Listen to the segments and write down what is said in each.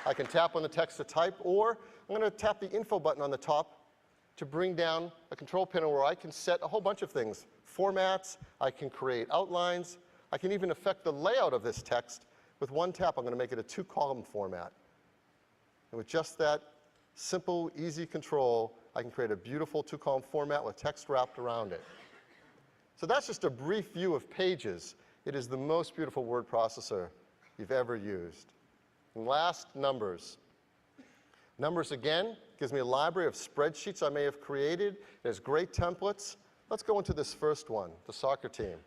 I can tap on the text to type, or I'm going to tap the info button on the top to bring down a control panel where I can set a whole bunch of things. Formats, I can create outlines, I can even affect the layout of this text. With one tap, I'm going to make it a 2-column format. And with just that simple, easy control, I can create a beautiful 2-column format with text wrapped around it. So that's just a brief view of Pages. It is the most beautiful word processor you've ever used. And last, Numbers. Numbers, again, gives me a library of spreadsheets I may have created. It has great templates. Let's go into this first one, the soccer team.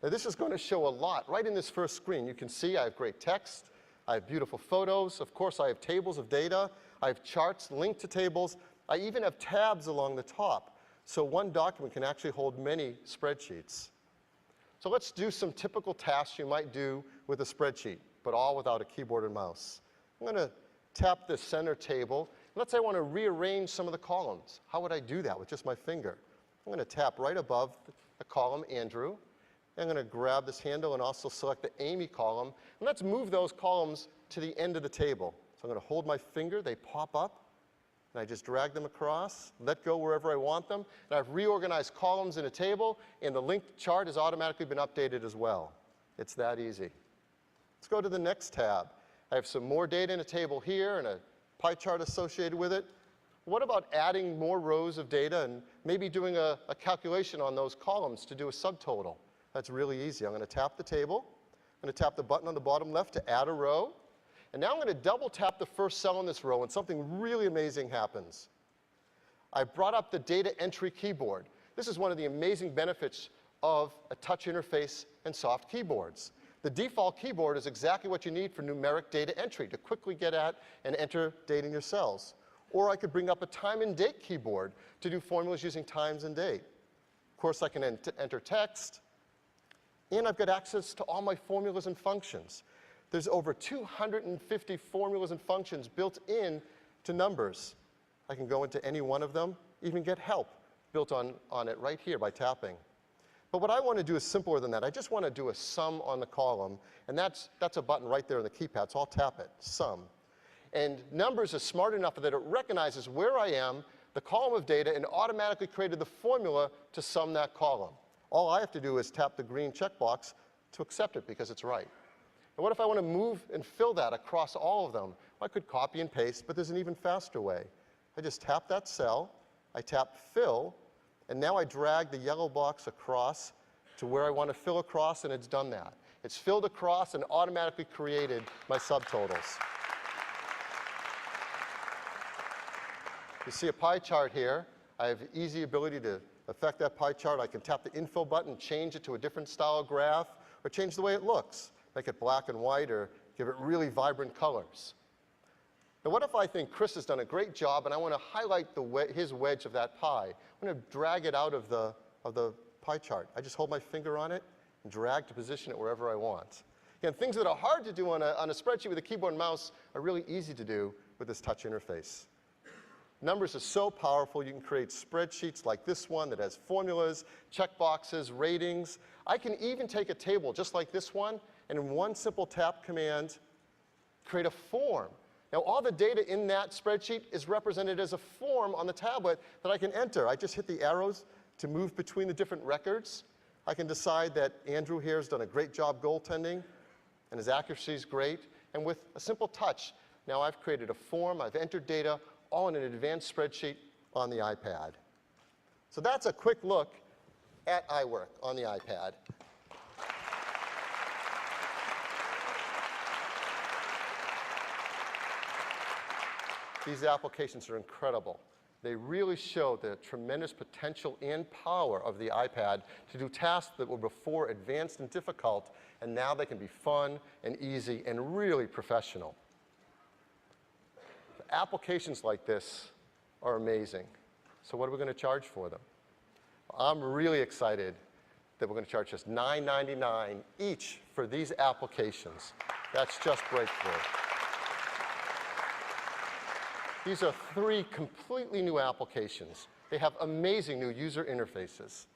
Now, this is going to show a lot right in this first screen. You can see I have great text. I have beautiful photos. Of course, I have tables of data. I have charts linked to tables. I even have tabs along the top. So one document can actually hold many spreadsheets. So let's do some typical tasks you might do with a spreadsheet, but all without a keyboard and mouse. I'm going to tap the center table. Let's say I want to rearrange some of the columns. How would I do that with just my finger? I'm going to tap right above the column Andrew. I'm going to grab this handle and also select the Amy column. And let's move those columns to the end of the table. So I'm going to hold my finger. They pop up. And I just drag them across, let go wherever I want them. And I've reorganized columns in a table, and the linked chart has automatically been updated as well. It's that easy. Let's go to the next tab. I have some more data in a table here and a pie chart associated with it. What about adding more rows of data and maybe doing a calculation on those columns to do a subtotal? That's really easy. I'm going to tap the table. I'm going to tap the button on the bottom left to add a row. And now I'm going to double tap the first cell in this row, and something really amazing happens. I brought up the data entry keyboard. This is one of the amazing benefits of a touch interface and soft keyboards. The default keyboard is exactly what you need for numeric data entry, to quickly get at and enter data in your cells. Or I could bring up a time and date keyboard to do formulas using times and date. Of course, I can enter text. And I've got access to all my formulas and functions. There's over 250 formulas and functions built in to Numbers. I can go into any one of them, even get help built on it right here by tapping. But what I want to do is simpler than that. I just want to do a sum on the column, and that's a button right there on the keypad, so I'll tap it, sum. And Numbers is smart enough that it recognizes where I am, the column of data, and automatically created the formula to sum that column. All I have to do is tap the green checkbox to accept it because it's right. And what if I want to move and fill that across all of them? I could copy and paste, but there's an even faster way. I just tap that cell, I tap Fill, and now I drag the yellow box across to where I want to fill across, and it's done that. It's filled across and automatically created my subtotals. You see a pie chart here. I have easy ability to affect that pie chart. I can tap the info button, change it to a different style graph, or change the way it looks. Make it black and white, or give it really vibrant colors. Now, what if I think Chris has done a great job, and I want to highlight his wedge of that pie? I'm going to drag it out of the pie chart. I just hold my finger on it and drag to position it wherever I want. Again, things that are hard to do on a spreadsheet with a keyboard and mouse are really easy to do with this touch interface. Numbers are so powerful. You can create spreadsheets like this one that has formulas, checkboxes, ratings. I can even take a table just like this one, and in one simple tap command, create a form. Now, all the data in that spreadsheet is represented as a form on the tablet that I can enter. I just hit the arrows to move between the different records. I can decide that Andrew here has done a great job goaltending, and his accuracy is great. And with a simple touch, now I've created a form, I've entered data, all in an advanced spreadsheet on the iPad. So that's a quick look at iWork on the iPad. These applications are incredible. They really show the tremendous potential and power of the iPad to do tasks that were before advanced and difficult, and now they can be fun and easy and really professional. Applications like this are amazing. So what are we going to charge for them? I'm really excited that we're going to charge just $9.99 each for these applications. That's just breakthrough. These are 3 completely new applications. They have amazing new user interfaces.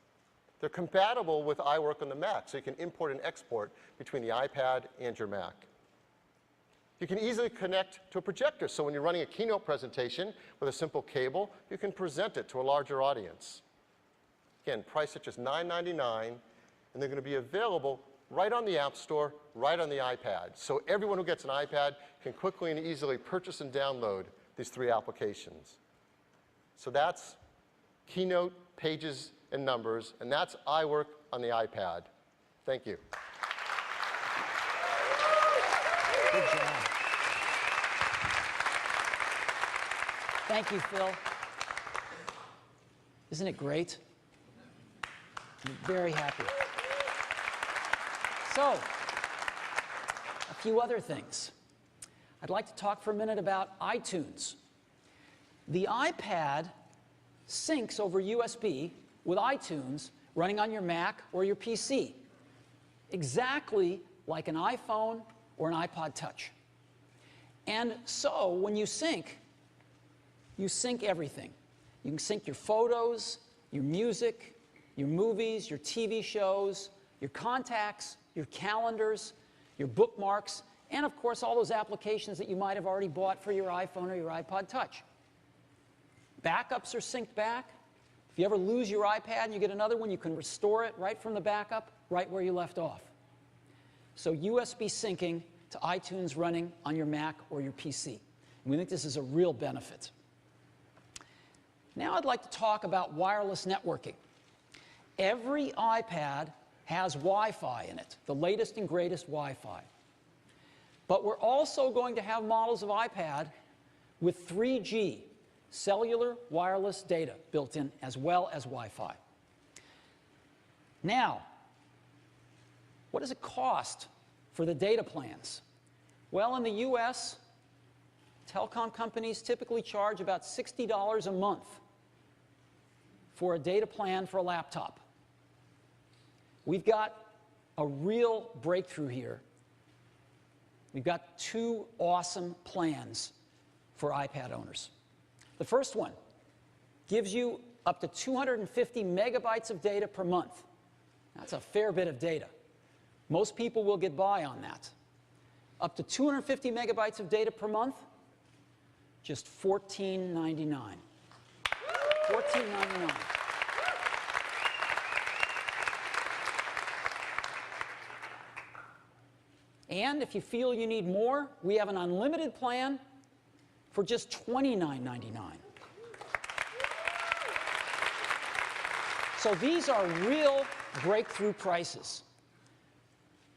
They're compatible with iWork on the Mac, so you can import and export between the iPad and your Mac. You can easily connect to a projector, so when you're running a Keynote presentation with a simple cable, you can present it to a larger audience. Again, priced at just $9.99, and they're going to be available right on the App Store, right on the iPad. So everyone who gets an iPad can quickly and easily purchase and download these 3 applications. So that's Keynote, Pages, and Numbers, and that's iWork on the iPad. Thank you. Good job. Thank you, Phil. Isn't it great? I'm very happy. So, a few other things. I'd like to talk for a minute about iTunes. The iPad syncs over USB with iTunes running on your Mac or your PC, exactly like an iPhone or an iPod Touch. And so, when you sync everything. You can sync your photos, your music, your movies, your TV shows, your contacts, your calendars, your bookmarks, and of course all those applications that you might have already bought for your iPhone or your iPod Touch. Backups are synced back. If you ever lose your iPad and you get another one, you can restore it right from the backup, right where you left off. So USB syncing to iTunes running on your Mac or your PC. And we think this is a real benefit. Now I'd like to talk about wireless networking. Every iPad has Wi-Fi in it, the latest and greatest Wi-Fi. But we're also going to have models of iPad with 3G, cellular wireless data built in, as well as Wi-Fi. Now, what does it cost for the data plans? Well, in the US, telecom companies typically charge about $60 a month for a data plan for a laptop. We've got a real breakthrough here. We've got 2 awesome plans for iPad owners. The first one gives you up to 250 megabytes of data per month. That's a fair bit of data. Most people will get by on that. Up to 250 megabytes of data per month, just $14.99. $14.99. And if you feel you need more, we have an unlimited plan for just $29.99. So these are real breakthrough prices.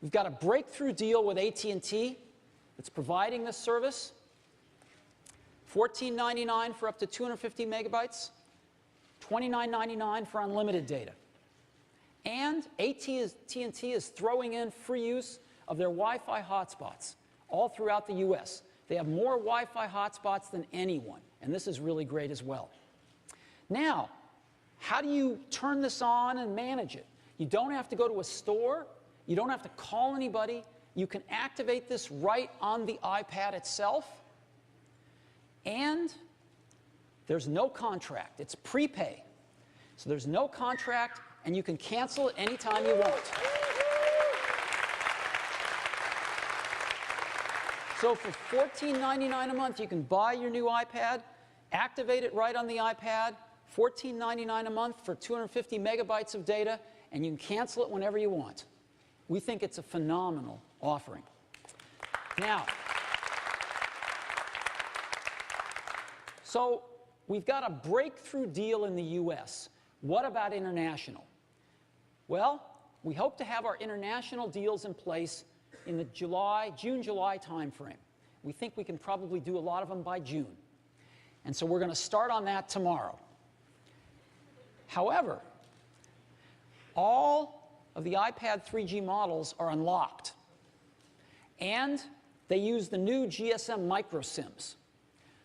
We've got a breakthrough deal with at&t that's providing this service. $14.99 for up to 250 megabytes, $29.99 for unlimited data. And at&t is throwing in free use of their Wi-Fi hotspots all throughout the US. They have more Wi-Fi hotspots than anyone, and this is really great as well. Now, how do you turn this on and manage it? You don't have to go to a store. You don't have to call anybody. You can activate this right on the iPad itself. And there's no contract. It's prepay. So there's no contract, and you can cancel it anytime you want. So for $14.99 a month, you can buy your new iPad, activate it right on the iPad, $14.99 a month for 250 megabytes of data, and you can cancel it whenever you want. We think it's a phenomenal offering. Now, so we've got a breakthrough deal in the US. What about international? Well, we hope to have our international deals in place in the June-July timeframe. We think we can probably do a lot of them by June. And so we're going to start on that tomorrow. However, all of the iPad 3G models are unlocked. And they use the new GSM micro SIMs.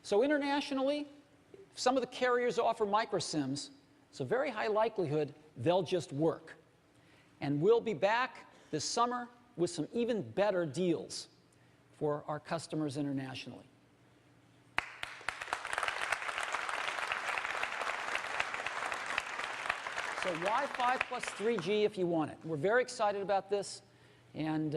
So internationally, if some of the carriers offer micro SIMs, it's a very high likelihood they'll just work. And we'll be back this summer with some even better deals for our customers internationally. So Wi-Fi plus 3G if you want it. We're very excited about this, and